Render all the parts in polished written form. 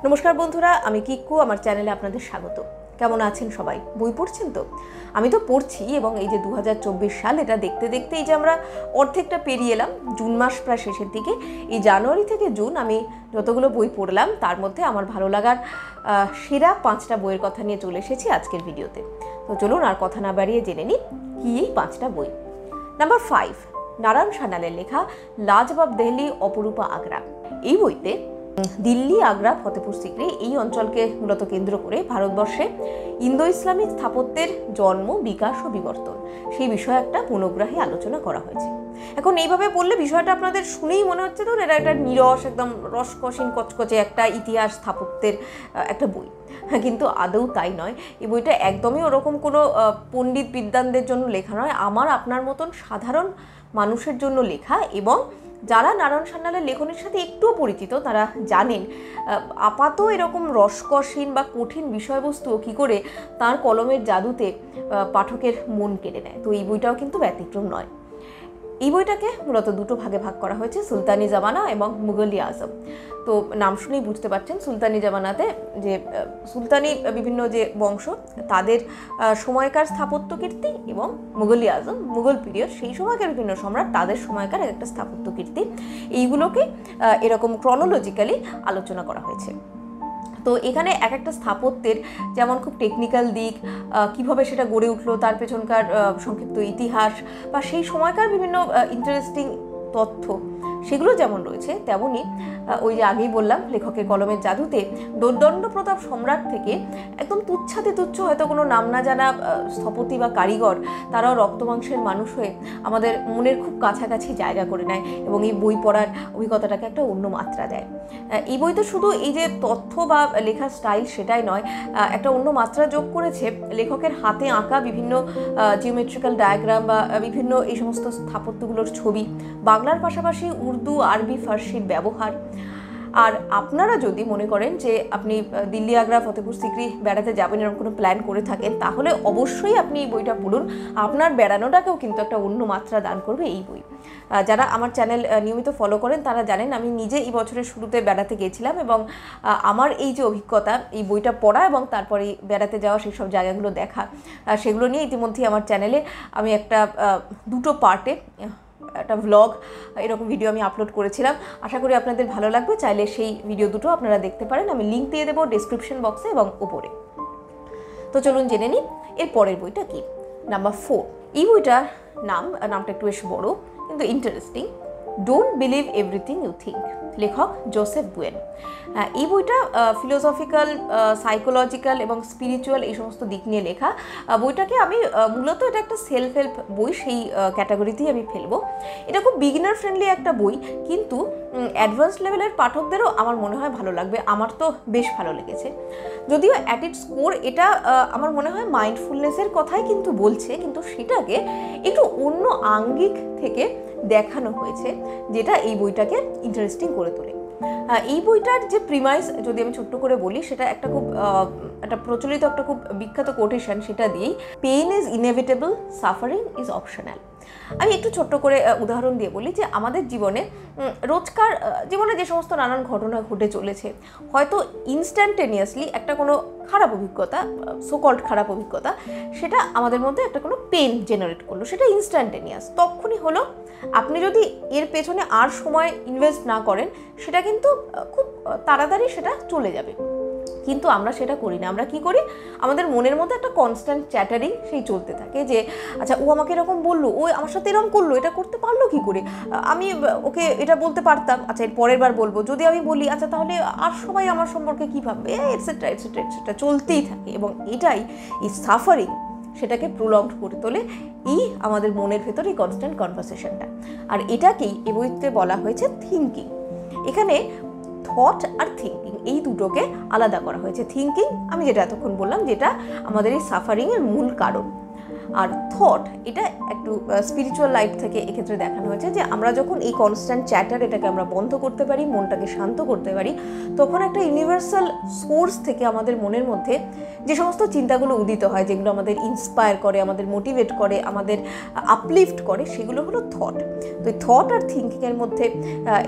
নমস্কার বন্ধুরা, আমি কিক্কু। আমার চ্যানেলে আপনাদের স্বাগত। কেমন আছেন সবাই? বই পড়ছেন তো? আমি তো পড়ছি, এবং এই যে 2024 সাল, এটা দেখতে দেখতে এই যে আমরা অর্ধেকটা পেরিয়ে এলাম, জুন মাস প্রায় শেষের দিকে। এই জানুয়ারি থেকে জুন আমি যতগুলো বই পড়লাম, তার মধ্যে আমার ভালো লাগার সেরা 5টা বইয়ের কথা নিয়ে চলে এসেছি আজকের ভিডিওতে। তো চলুন আর কথা না বাড়িয়ে জেনে নিই কি এই 5টা বই। নাম্বার 5, নারায়ণ সান্যালের লেখা লাজবাব দেহলি অপরূপা আগ্রা। এই বইতে দিল্লি, আগ্রা, ফতেপুর সিক্রি এই অঞ্চলকে মূলত কেন্দ্র করে ভারতবর্ষে ইন্দো ইসলামিক স্থাপত্যের জন্ম, বিকাশ ও বিবর্তন সেই বিষয়ে একটা মনোগ্রাহী আলোচনা করা হয়েছে। এখন এইভাবে বললে বিষয়টা আপনাদের শুনেই মনে হচ্ছে ধরুন এটা একটা নিরস, একদম রসকসীন কচকচে একটা ইতিহাস স্থাপত্যের একটা বই, কিন্তু আদৌ তাই নয়। এই বইটা একদমই ওরকম কোনো পণ্ডিত বিদ্বানদের জন্য লেখা নয়, আমার আপনার মতন সাধারণ মানুষের জন্য লেখা। এবং যারা নারায়ণ সান্যালের লেখনের সাথে একটুও পরিচিত তারা জানেন আপাত এরকম রসকসীন বা কঠিন বিষয়বস্তু কী করে তার কলমের জাদুতে পাঠকের মন কেড়ে নেয়। তো এই বইটাও কিন্তু ব্যতিক্রম নয়। এই বইটাকে মূলত দুটো ভাগে ভাগ করা হয়েছে, সুলতানি জামানা এবং মুঘল-ই আজম। তো নাম শুনেই বুঝতে পারছেন, সুলতানি জামানাতে যে সুলতানি বিভিন্ন যে বংশ তাদের সময়কার স্থাপত্য কীর্তি, এবং মুঘল-ই আজম মুঘল পিরিয়ড সেই সময়কার বিভিন্ন সম্রাট তাদের সময়কার একটা স্থাপত্য কীর্তি, এইগুলোকে এরকম ক্রনোলজিক্যালি আলোচনা করা হয়েছে। তো এখানে এক একটা স্থাপত্যের যেমন খুব টেকনিক্যাল দিক, কিভাবে সেটা গড়ে উঠলো, তার পেছনকার সংক্ষিপ্ত ইতিহাস বা সেই সময়কার বিভিন্ন ইন্টারেস্টিং তথ্য, সেগুলো যেমন রয়েছে, তেমনই ওই যে আগেই বললাম লেখকের কলমের জাদুতে দোর্দণ্ড প্রতাপ সম্রাট থেকে একদম তুচ্ছাতে তুচ্ছ হয়তো কোনো নাম না জানা স্থপতি বা কারিগর, তারাও রক্তমাংসের মানুষ হয়ে আমাদের মনের খুব কাছাকাছি জায়গা করে নেয়, এবং এই বই পড়ার অভিজ্ঞতাটাকে একটা অন্য মাত্রা দেয়। এই বই তো শুধু এই যে তথ্য বা লেখার স্টাইল সেটাই নয়, একটা অন্য মাত্রা যোগ করেছে লেখকের হাতে আঁকা বিভিন্ন জিওমেট্রিক্যাল ডায়াগ্রাম বা বিভিন্ন এই সমস্ত স্থাপত্যগুলোর ছবি, বাংলার পাশাপাশি উর্দু, আরবি, ফার্সির ব্যবহার। আর আপনারা যদি মনে করেন যে আপনি দিল্লি, আগ্রা, ফতেপুর সিক্রি বেড়াতে যাবেন, এরকম কোনো প্ল্যান করে থাকেন, তাহলে অবশ্যই আপনি এই বইটা পড়ুন। আপনার বেড়ানোটাকেও কিন্তু একটা অন্য মাত্রা দান করবে এই বই। যারা আমার চ্যানেল নিয়মিত ফলো করেন তারা জানেন আমি নিজে এই বছরের শুরুতে বেড়াতে গিয়েছিলাম, এবং আমার এই যে অভিজ্ঞতা, এই বইটা পড়া এবং তারপরে বেড়াতে যাওয়া, সেই সব জায়গাগুলো দেখা, সেগুলো নিয়ে ইতিমধ্যেই আমার চ্যানেলে আমি একটা দুটো পার্টে একটা ভ্লগ এরকম ভিডিও আমি আপলোড করেছিলাম। আশা করি আপনাদের ভালো লাগবে। চাইলে সেই ভিডিও দুটো আপনারা দেখতে পারেন, আমি লিঙ্ক দিয়ে দেবো ডেসক্রিপশন বক্সে এবং উপরে। তো চলুন জেনে নিই এর পরের বইটা কি। নাম্বার 4, এই বইটার নামটা একটু বেশ বড় কিন্তু interesting, don't believe everything you think, লেখক জোসেফ বুয়েন। এই বইটা ফিলোসফিক্যাল, সাইকোলজিক্যাল এবং স্পিরিচুয়াল এই সমস্ত দিক নিয়ে লেখা। বইটাকে আমি মূলত এটা একটা সেলফ হেল্প বই, সেই ক্যাটাগরিতেই আমি ফেলবো। এটা খুব বিগিনার ফ্রেন্ডলি একটা বই, কিন্তু অ্যাডভান্স লেভেলের পাঠকদেরও আমার মনে হয় ভালো লাগবে। আমার তো বেশ ভালো লেগেছে। যদিও অ্যাট ইটস কোর এটা আমার মনে হয় মাইন্ডফুলনেসের কথাই কিন্তু বলছে, কিন্তু সেটাকে একটু অন্য আঙ্গিক থেকে দেখানো হয়েছে, যেটা এই বইটাকে ইন্টারেস্টিং করে তোলে। এই বইটার যে প্রিমাইস যদি আমি ছোট্ট করে বলি, সেটা একটা খুব একটা প্রচলিত, একটা খুব বিখ্যাত কোটেশন, সেটা দিয়েই, pain is inevitable, suffering is optional. আমি একটু ছোট্ট করে উদাহরণ দিয়ে বলি যে আমাদের জীবনে, রোজকার জীবনে যে সমস্ত নানান ঘটনা ঘটে চলেছে, হয়তো ইনস্ট্যান্টেনিয়াসলি একটা কোনো খারাপ অভিজ্ঞতা, সোকল্ড খারাপ অভিজ্ঞতা, সেটা আমাদের মধ্যে একটা কোনো পেন জেনারেট করলো, সেটা ইনস্ট্যান্টেনিয়াস, তখনই হলো। আপনি যদি এর পেছনে আর সময় ইনভেস্ট না করেন, সেটা কিন্তু খুব তাড়াতাড়ি সেটা চলে যাবে। কিন্তু আমরা সেটা করি না। আমরা কি করি, আমাদের মনের মধ্যে একটা কনস্ট্যান্ট চ্যাটারিং সেই চলতে থাকে, যে আচ্ছা ও আমাকে এরকম বললো, ও আমার সাথে এরকম করলো, এটা করতে পারলো কি করে, আমি ওকে এটা বলতে পারতাম, আচ্ছা এর পরের বার বলবো। যদি আমি বলি আচ্ছা তাহলে আর সবাই আমার সম্পর্কে কী ভাববে, এটসেট্রা এটসেট্রা এটসেট্রা, চলতেই থাকে। এবং এটাই এই সাফারিং সেটাকে প্রলংড করে তোলে, এই আমাদের মনের ভেতরে এই কনস্ট্যান্ট কনভারসেশনটা। আর এটাকেই এ বইতে বলা হয়েছে থিঙ্কিং। এখানে থট আর থিঙ্কিং এই দুটোকে আলাদা করা হয়েছে। থিঙ্কিং আমি যেটা এতক্ষণ বললাম, যেটা আমাদের এই সাফারিংয়ের মূল কারণ, আর থট এটা একটু স্পিরিচুয়াল লাইফ থেকে এক্ষেত্রে দেখানো হয়েছে যে আমরা যখন এই কনস্ট্যান্ট চ্যাটার এটাকে আমরা বন্ধ করতে পারি, মনটাকে শান্ত করতে পারি, তখন একটা ইউনিভার্সাল সোর্স থেকে আমাদের মনের মধ্যে যে সমস্ত চিন্তাগুলো উদিত হয়, যেগুলো আমাদের ইন্সপায়ার করে, আমাদের মোটিভেট করে, আমাদের আপলিফট করে, সেগুলো হলো থট। তো এই থট আর থিঙ্কিংয়ের মধ্যে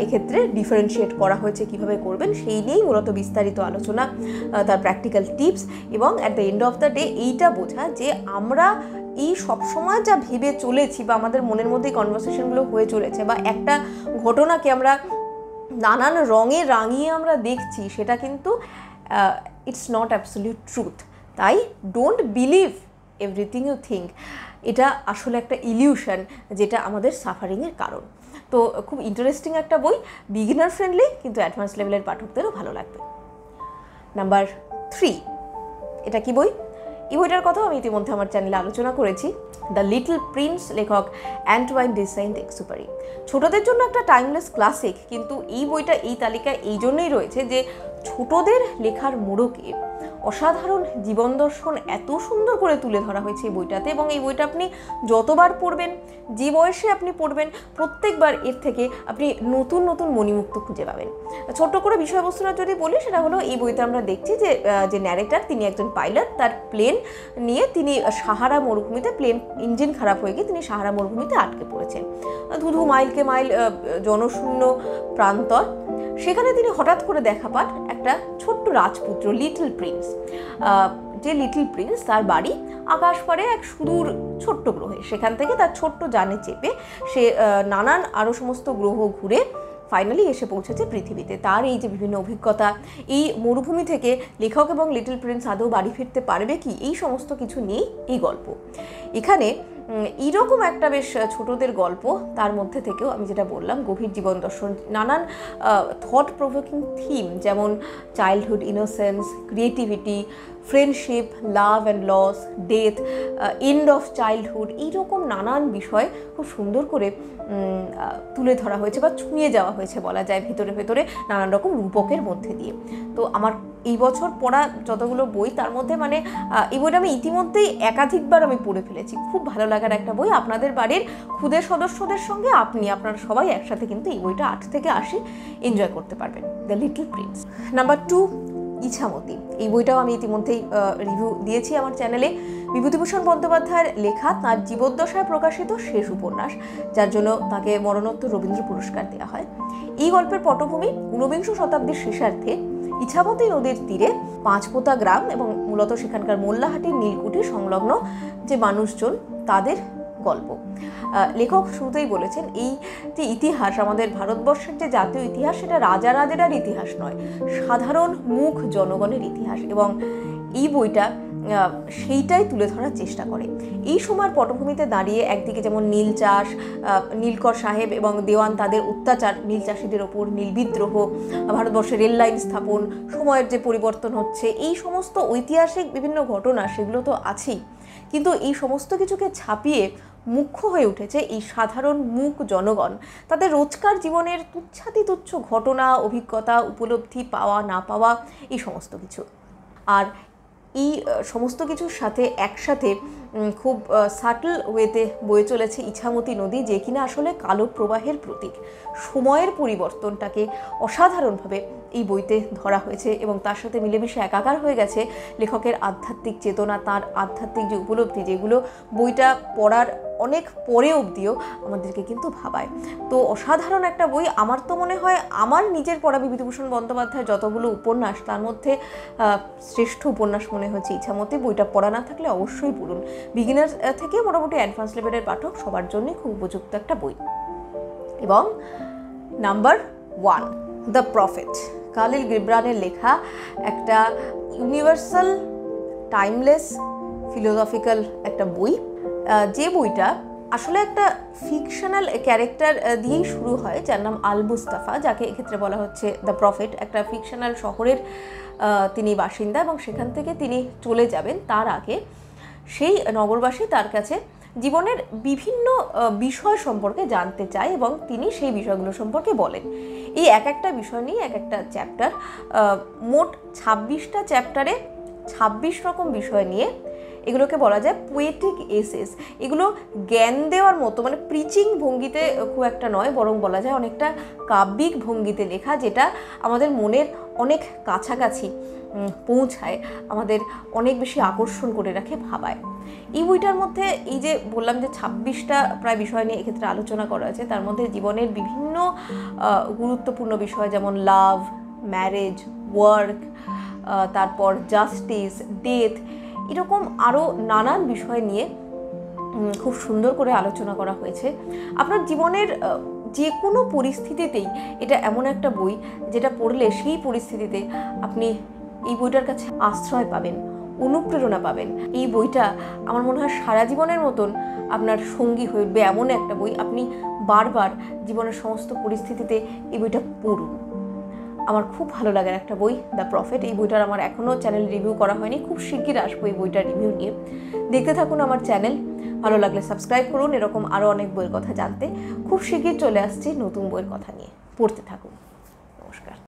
এক্ষেত্রে ডিফারেন্সিয়েট করা হয়েছে, কিভাবে করবেন সেই নিয়েই মূলত বিস্তারিত আলোচনা, তার প্র্যাকটিক্যাল টিপস, এবং at the end of the day এইটা বোঝা যে আমরা এই সবসময় যা ভেবে চলেছি বা আমাদের মনের মধ্যে কনভারসেশনগুলো হয়ে চলেছে, বা একটা ঘটনাকে আমরা নানান রঙে রাঙিয়ে আমরা দেখছি, সেটা কিন্তু ইটস নট অ্যাবসলিউট ট্রুথ। তাই don't believe everything you think, এটা আসলে একটা ইলিউশন, যেটা আমাদের সাফারিংয়ের কারণ। তো খুব ইন্টারেস্টিং একটা বই, বিগিনার ফ্রেন্ডলি, কিন্তু অ্যাডভান্স লেভেলের পাঠকদেরও ভালো লাগবে। নাম্বার 3, এটা কি বই? এই বইটার কথাও আমি ইতিমধ্যে আমার চ্যানেলে আলোচনা করেছি। দ্য লিটল প্রিন্স, লেখক অ্যান্টোয়াইন ডে সেন্ট-এক্সুপেরি। ছোটদের জন্য একটা টাইমলেস ক্লাসিক, কিন্তু এই বইটা এই তালিকায় এই জন্যই রয়েছে যে ছোটদের লেখার মোড়কে অসাধারণ জীবন দর্শন এত সুন্দর করে তুলে ধরা হয়েছে এই বইটাতে, এবং এই বইটা আপনি যতবার পড়বেন, যে বয়সে আপনি পড়বেন, প্রত্যেকবার এর থেকে আপনি নতুন নতুন মণিমুক্ত খুঁজে পাবেন। ছোট্ট করে বিষয়বস্তুটা যদি বলি, সেটা হলো এই বইতে আমরা দেখছি যে ন্যারেটার, তিনি একজন পাইলট, তার প্লেন নিয়ে তিনি সাহারা মরুভূমিতে, প্লেন ইঞ্জিন খারাপ হয়ে গিয়ে তিনি সাহারা মরুভূমিতে আটকে পড়েছেন। ধুধু মাইলকে মাইল জনশূন্য প্রান্তর, সেখানে তিনি হঠাৎ করে দেখা পান একটা ছোট্ট রাজপুত্র, লিটল প্রিন্স। যে লিটল প্রিন্স, তার বাড়ি আকাশপাড়ে এক সুদূর ছোট্ট গ্রহে। সেখান থেকে তার ছোট্ট যানে চেপে সে নানান আরও সমস্ত গ্রহ ঘুরে ফাইনালি এসে পৌঁছেছে পৃথিবীতে। তার এই যে বিভিন্ন অভিজ্ঞতা, এই মরুভূমি থেকে লেখক এবং লিটল প্রিন্স আদৌ বাড়ি ফিরতে পারবে কি, এই সমস্ত কিছু নিয়েই এই গল্প। এখানে এইরকম একটা বেশ ছোটদের গল্প, তার মধ্যে থেকেও আমি যেটা বললাম গভীর জীবন দর্শন, নানান থট প্রভোকিং থিম, যেমন childhood innocence, creativity, friendship, love and loss, death, end of childhood, এইরকম নানান বিষয় খুব সুন্দর করে তুলে ধরা হয়েছে বা ছুঁয়ে যাওয়া হয়েছে বলা যায়, ভেতরে ভেতরে নানান রকম রূপকের মধ্যে দিয়ে। তো আমার এই বছর পড়া যতগুলো বই, তার মধ্যে মানে এই বইটা আমি ইতিমধ্যেই একাধিকবার আমি পড়ে ফেলেছি। খুব ভালো লাগার একটা বই। আপনাদের বাড়ির ক্ষুদে সদস্যদের সঙ্গে আপনারা সবাই একসাথে কিন্তু এই বইটা 8 থেকে 80 এনজয় করতে পারবেন। The little Prince. Number 2, Ichamati. এই বইটাও আমি ইতিমধ্যেই রিভিউ দিয়েছি আমার চ্যানেলে। বিভূতিভূষণ বন্দ্যোপাধ্যায়ের লেখা, তার জীবদ্দশায় প্রকাশিত শেষ উপন্যাস, যার জন্য তাকে মরণোত্তর রবীন্দ্র পুরস্কার দেওয়া হয়। এই গল্পের পটভূমি 19বিংশ শতাব্দীর শেষার্ধে ইছামতি নদীর তীরে পাঁচপোতা গ্রাম, এবং মূলত সেখানকার মোল্লাহাটির নীলকুঠি সংলগ্ন যে মানুষজন, তাদের গল্প। লেখক শুরুতেই বলেছেন এই যে ইতিহাস, আমাদের ভারতবর্ষের যে জাতীয় ইতিহাস, সেটা রাজা রাজেরার ইতিহাস নয়, সাধারণ মুখ জনগণের ইতিহাস, এবং এই বইটা সেইটাই তুলে ধরার চেষ্টা করে। এই সময়ের পটভূমিতে দাঁড়িয়ে একদিকে যেমন নীল চাষ, নীলকর সাহেব এবং দেওয়ান তাদের অত্যাচার, নীল চাষিদের ওপর নীল বিদ্রোহ, ভারতবর্ষে রেল লাইন স্থাপন, সময়ের যে পরিবর্তন হচ্ছে, এই সমস্ত ঐতিহাসিক বিভিন্ন ঘটনা, সেগুলো তো আছেই, কিন্তু এই সমস্ত কিছুকে ছাপিয়ে মুখ্য হয়ে উঠেছে এই সাধারণ মুখ জনগণ, তাদের রোজকার জীবনের তুচ্ছাতি তুচ্ছ ঘটনা, অভিজ্ঞতা, উপলব্ধি, পাওয়া না পাওয়া, এই সমস্ত কিছু। আর এই সমস্ত কিছুর সাথে একসাথে খুব সাটল ওয়েতে বয়ে চলেছে ইছামতি নদী, যে কিনা আসলে কালো প্রবাহের প্রতীক। সময়ের পরিবর্তনটাকে অসাধারণভাবে এই বইতে ধরা হয়েছে, এবং তার সাথে মিলেমিশে একাকার হয়ে গেছে লেখকের আধ্যাত্মিক চেতনা, তার আধ্যাত্মিক যে উপলব্ধি, যেগুলো বইটা পড়ার অনেক পরে অবধিও আমাদেরকে কিন্তু ভাবায়। তো অসাধারণ একটা বই। আমার তো মনে হয় আমার নিজের পড়া বিভূতিভূষণ বন্দ্যোপাধ্যায়ের যতগুলো উপন্যাস, তার মধ্যে শ্রেষ্ঠ উপন্যাস মনে হচ্ছে ইছামতি। বইটা পড়া না থাকলে অবশ্যই পড়ুন। বিগিনার থেকে মোটামুটি অ্যাডভান্স লেভেলের পাঠক সবার জন্যই খুব উপযুক্ত একটা বই। এবং নাম্বার 1, দ্য প্রফেট, খালিল গিবরানের লেখা একটা ইউনিভার্সাল টাইমলেস ফিলোসফিক্যাল একটা বই, যে বইটা আসলে একটা ফিকশনাল ক্যারেক্টার দিয়েই শুরু হয়, যার নাম আল মুস্তাফা, যাকে এক্ষেত্রে বলা হচ্ছে দ্য প্রফেট। একটা ফিকশনাল শহরের তিনি বাসিন্দা, এবং সেখান থেকে তিনি চলে যাবেন। তার আগে সেই নগরবাসী তার কাছে জীবনের বিভিন্ন বিষয় সম্পর্কে জানতে চায়, এবং তিনি সেই বিষয়গুলো সম্পর্কে বলেন। এই এক একটা বিষয় নিয়ে এক একটা চ্যাপ্টার, মোট 26টা চ্যাপ্টারে 26 রকম বিষয় নিয়ে এগুলোকে বলা যায় পোয়েটিক এসেস। এগুলো জ্ঞান দেওয়ার মতো, মানে প্রিচিং ভঙ্গিতে খুব একটা নয়, বরং বলা যায় অনেকটা কাব্যিক ভঙ্গিতে লেখা, যেটা আমাদের মনের অনেক কাছাকাছি পৌঁছায়, আমাদের অনেক বেশি আকর্ষণ করে রাখে, ভাবায়। এই বইটার মধ্যে এই যে বললাম যে 26টা প্রায় বিষয় নিয়ে এক্ষেত্রে আলোচনা করা আছে, তার মধ্যে জীবনের বিভিন্ন গুরুত্বপূর্ণ বিষয় যেমন লাভ, ম্যারেজ, ওয়ার্ক, তারপর জাস্টিস, ডেথ, এরকম আরও নানান বিষয় নিয়ে খুব সুন্দর করে আলোচনা করা হয়েছে। আপনার জীবনের যে কোনো পরিস্থিতিতেই এটা এমন একটা বই যেটা পড়লে সেই পরিস্থিতিতে আপনি এই বইটার কাছে আশ্রয় পাবেন, অনুপ্রেরণা পাবেন। এই বইটা আমার মনে হয় সারা জীবনের মতন আপনার সঙ্গী হয়ে উঠবে, এমন একটা বই। আপনি বারবার জীবনের সমস্ত পরিস্থিতিতে এই বইটা পড়ুন। আমার খুব ভালো লাগার একটা বই দ্য প্রফেট। এই বইটার আমার এখনও চ্যানেল রিভিউ করা হয়নি, খুব শিগগির আসবো এই বইটার রিভিউ নিয়ে। দেখতে থাকুন আমার চ্যানেল, ভালো লাগলে সাবস্ক্রাইব করুন এরকম আরও অনেক বইয়ের কথা জানতে। খুব শিগগির চলে আসছি নতুন বইয়ের কথা নিয়ে, পড়তে থাকুন। নমস্কার।